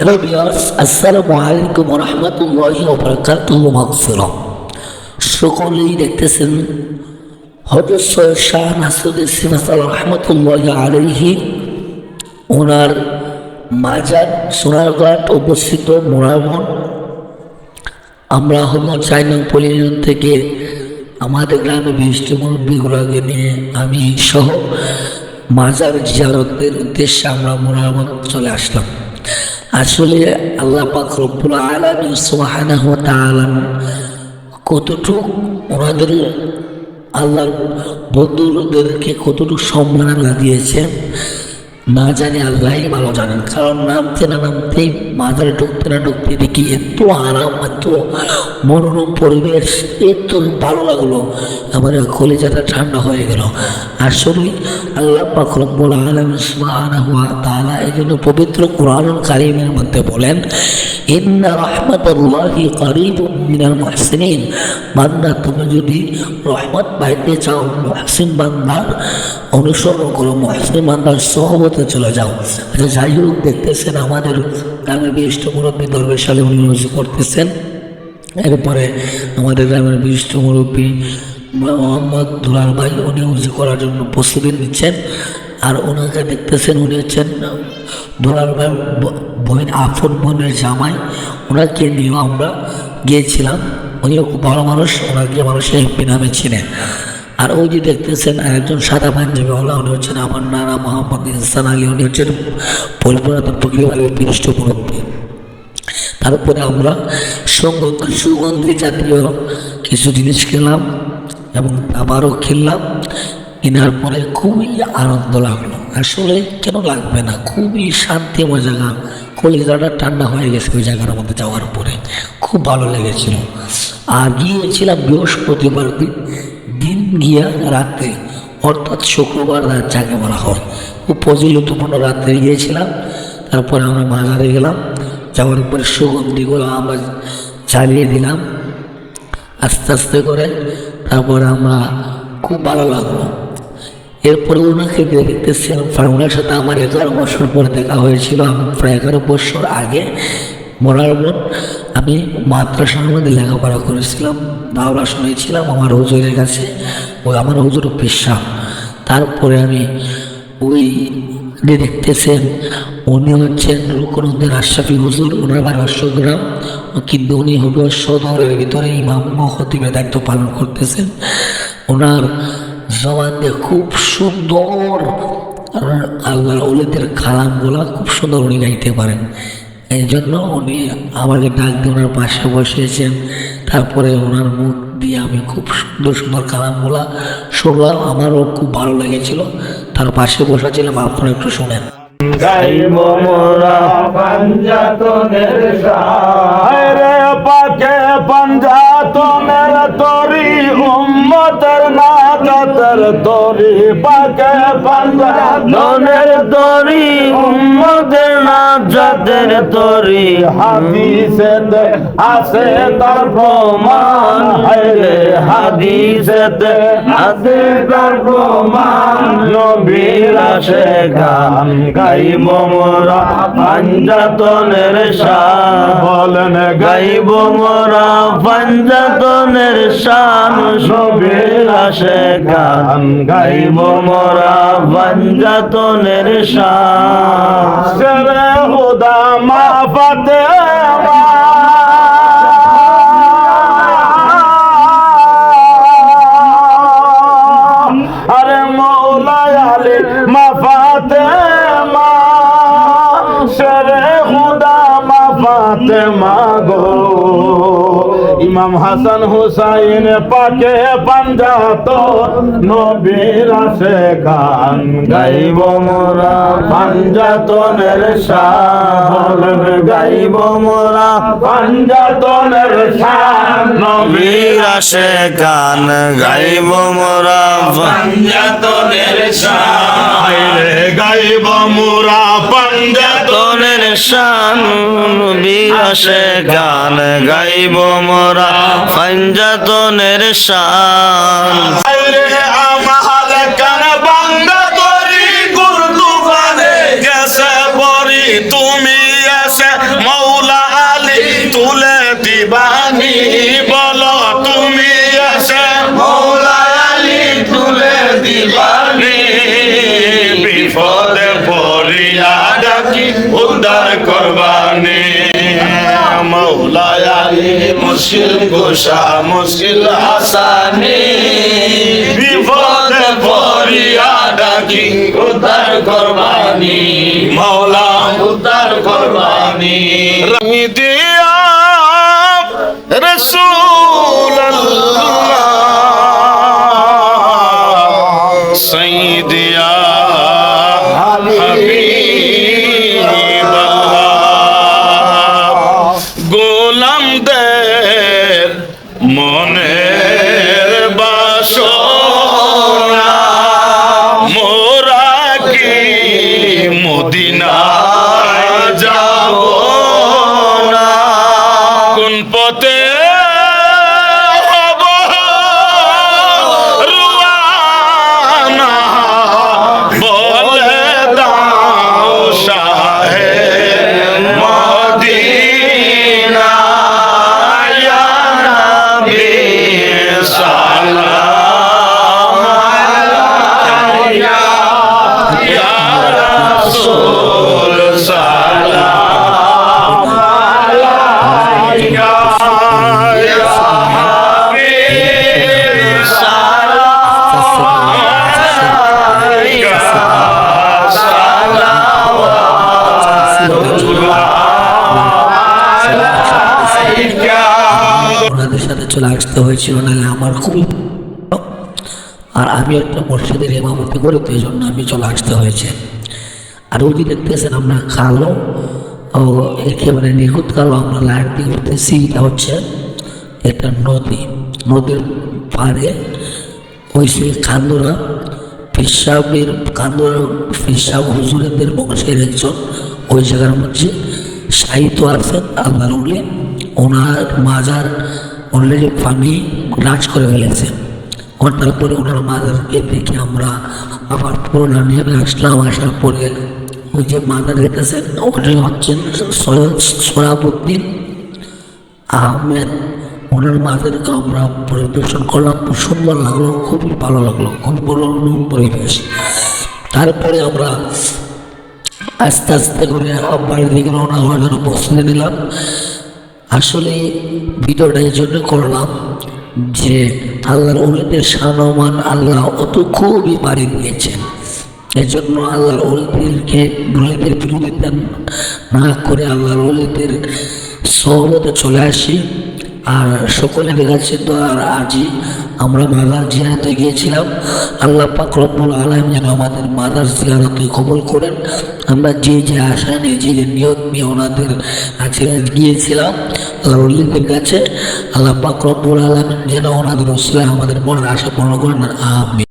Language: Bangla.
হ্যালো ভিউয়ার্স, আসসালামু আলাইকুম ওয়া রাহমাতুল্লাহি ওয়া বারাকাতুহু। মাগফিরাহ। সকলেই দেখতেছেন হযরত সৈয়দ শাহ নাসিরুদ্দিন সিরাজ রাহমাতুল্লাহি আলাইহি ওনার মাজার সোনারঘাট অবস্থিত মোরাবন। আমরা হলো 4 নং পল্লী থেকে আমাদের গ্রামে বিশিষ্ট মুরব্বীগুলোকে নিয়ে আমি সহ মাজার জিয়ারতের উদ্দেশ্যে আমরা মোরাবন চলে আসলাম। আসলে আল্লাহ পাক রব্বুল আলামিন সুবহানাহু ওয়া তাআলা কতটুকু ওনাদের আল্লাহর বন্ধুদেরকে কতটুকু সম্মাননা দিয়েছে না জানি আল্লাহই ভালো জানেন। কারণ নামতে না নামতেই মাজারে ঢুকতে না ঢুকতে দেখি এত আরাম, এত মনোরম পরিবেশ, এত ভালো লাগলো, আমার কলিজাটা ঠান্ডা হয়ে গেল। আসলে আল্লাহ পাক রব্বুল আলামিন সুবহানাহু ওয়া তাআলা এই জন্য পবিত্র কোরআনুল কারীমের মধ্যে বলেন, ইন্না রাহমাতাল্লাহি কারীবুম মিনাল মুহসিনিন। বান্দা, তুমি যদি রহমত পাইতে চাও, মুহসিন বান্দার অনুসরণ করো, মুহসিন বান্দার সহবতে চলে যাও। আচ্ছা, যাই হোক, দেখতেছেন আমাদের গ্রামের বিশিষ্ট মুরব্বী দরবেশ সালে উনি ওয়াজ করতেছেন। এরপরে আমাদের গ্রামের বিশিষ্ট মুরব্বী মোহাম্মদ দুলাল ভাই উনি ওয়াজ করার জন্য প্রস্তুতি নিচ্ছেন। আর ওনাকে দেখতেছেন, উনি হচ্ছেন দুলাল ভাই বোন, আফর বোনের জামাই। ওনাকে নিয়েও আমরা গিয়েছিলাম। উনিও খুব ভালো মানুষ, ওনাকে মানুষের হেপি নামে চিনে। আর ওই যে দেখতেছেন আরেকজন সাদা পাঞ্জাবি ওলা, উনি হচ্ছেন আমার নানা মোহাম্মদ ইহসান আলী, উনি হচ্ছেন পরিপুরাতন পক্ষীবাড়ির বিশিষ্ট মুরব্বী। তারপরে আমরা সুগন্ধি জাতীয় কিছু জিনিস খেলাম এবং আবারও খেললাম। কেনার পরে খুবই আনন্দ লাগলো। আসলে কেন লাগবে না, খুবই শান্তিময় জায়গা, কলিজাটা ঠান্ডা হয়ে গেছে ওই জায়গার মধ্যে যাওয়ার পরে, খুব ভালো লেগেছিল। আর গিয়েছিলাম বৃহস্পতিবার দিন গিয়া রাতে, অর্থাৎ শুক্রবার রাত যাকে বলা হয়, খুব ফজিলতপূর্ণ রাত্রে গিয়েছিলাম। তারপরে আমরা মাজারে গেলাম, যাওয়ার পরে সুগন্ধিগুলো আমরা চালিয়ে দিলাম আস্তে আস্তে করে। তারপরে আমরা খুব ভালো লাগলো। এরপরে ওনাকে দেখতেছিলাম, ওনার সাথে আমার 11 বছর পরে দেখা হয়েছিল। আমি প্রায় 11 বছর আগে মোরাবন আমি মাদ্রাসার মধ্যে লেখাপড়া করেছিলাম, দাওরা শুনেছিলাম আমার হুজুরের কাছে, ওই আমার হুজুর পেশা। তারপরে আমি ওই দেখতেছেন উনি হচ্ছেন রুকনুদ্দিন আশরাফি হুজুর, ওনার বাড়ি অশ্বগ্রাম, কিন্তু উনি হবে সদরের ভিতরে ইমাম খতিবের দায়িত্ব পালন করতেছেন। ওনার জবান দিয়ে খুব সুন্দর আল্লাহর ওলিদের কালামগুলা খুব সুন্দর উনি গাইতে পারেন। এই জন্য উনি আমাকে ডাক দিয়ে ওনার পাশে বসিয়েছেন। তারপরে ওনার মুখ দিয়ে আমি খুব সুন্দর সুন্দর কালামগুলা শুনলাম, আমারও খুব ভালো লেগেছিল। তার পাশে বসেছিলাম, আপনারা একটু শোনেন। গাইব মোরা পাঞ্জাতনের রে পাকে পাঞ্জাতনের তরি উম্মতের নাজাতের তরি, পাকে পাঞ্জাতনের তরি উম্মতের নাজাতের তরি। হাদিসেতে আছে তার প্রমাণ, রে হাদিসেতে আছে তার প্রমাণ। নবীর আশে গান গাইব মোরা পাঞ্জাতনের শান, বলেন গাইব মোরা পাঞ্জাতনের শান। নবীর আশে গান গাইব মোরা পাঞ্জাতনের শান। সেরে হুদা মা ফাতেমা, আরে মৌলা আলী মা ফাতেমা, সেরে হুদা মা ফাতেমা গো। ইমাম হাসান হুসাইন পাকে পাঞ্জাতন, নবীর আশে গান গাইব মোরা পাঞ্জাতনের শান, গাইব মোরা পাঞ্জাতনের শান। নবীর আশে গান গাইব মোরা পাঞ্জাতনের শান, গাইব মোরা পাঞ্জাতনের শান। নবীর আশে গান গাইব মোরা পাঞ্জাতনের শান। আমার কান বান্দা তরি গুরু তুফানে গেছে পরি, তুমি এসে উদ্ধার করবানি মৌলায় আলী মুশকিল কুশা মুশকিল আসানি বিপদে পড়িয়া ডাকি উদ্ধার করবানি মৌলা উদ্ধার করবানি রমি দিয়া রাসূলুল্লাহ সাইয়্যিদিয়া গোলামদের মনের বাসনা মোরা কি মদিনায় যাব না কোন পথে হব রুয়ানা বলে দাও শাহে মদিনা ইয়া নবী সালাম আলাইকা ইয়া রাসূল সালাম আলাইকা ইয়া হাবিব সালাম আলাইকা ওনাদের সাথে চলে আসতে হয়েছিল, নাহলে আমার খুবই আর আমি একটা মসজিদের ইমামতি করি, তো এই জন্য আমি চলে আসতে হয়েছে। আর ওই যে দেখতেছেন আমরা কালো ও একেবারে নিখুঁত কালো আমরা লাইট দিয়ে উঠতেছি, এটা হচ্ছে একটা নদী, নদীর পাড়ে ওই সেই কান্দুরা পেশাব হুজুরেদের বংশের একজন ওই জায়গার মধ্যে সাহিত্য আছেন আল্লাহর উলি, ওনার মাজার অলরেডি পানি রাজ করে ফেলেছে। তারপরে ওনার মাজারকে দেখে আমরা আবার পুরোনো নিয়ে আসলাম। আসার পরে ওই যে মাজার দেখেছেন ওখানে হচ্ছেন সৈয়দ সোহরাবউদ্দিন আহমেদ, ওনার মাজারকে আমরা পরিদর্শন করলাম, খুব সুন্দর লাগলো, খুবই ভালো লাগলো, খুব মনোরম পরিবেশ। তারপরে আমরা আস্তে আস্তে করে বাড়ির দিকে রওনা হওয়ার জন্য প্রস্তুতি নিলাম। আসলে ভিডিওটা এই জন্য করলাম যে আল্লাহর ওলিদের সম্মান আল্লাহ অত খুবই বাড়িয়ে দিয়েছেন, এই জন্য আল্লাহর ওলিদের বিরোধিতা না করে আল্লাহর ওলিদের সহবতে চলে আসি। আর সকলের কাছে তো আর আজই আমরা মাজার জিয়ারতে গিয়েছিলাম, আল্লাহ পাক রব্বুল আলামিন যেন আমাদের মাজার জিয়ারতে কবুল করেন। আমরা যে আশা নিয়ে যে নিয়ত নিয়ে ওনাদের কাছে গিয়েছিলাম আল্লাহর ওলিদের কাছে, আল্লাহ পাক রব্বুল আলামিন যেন ওনাদের ওসিলায় আমাদের মনের আশা পূর্ণ করেন। আমিন।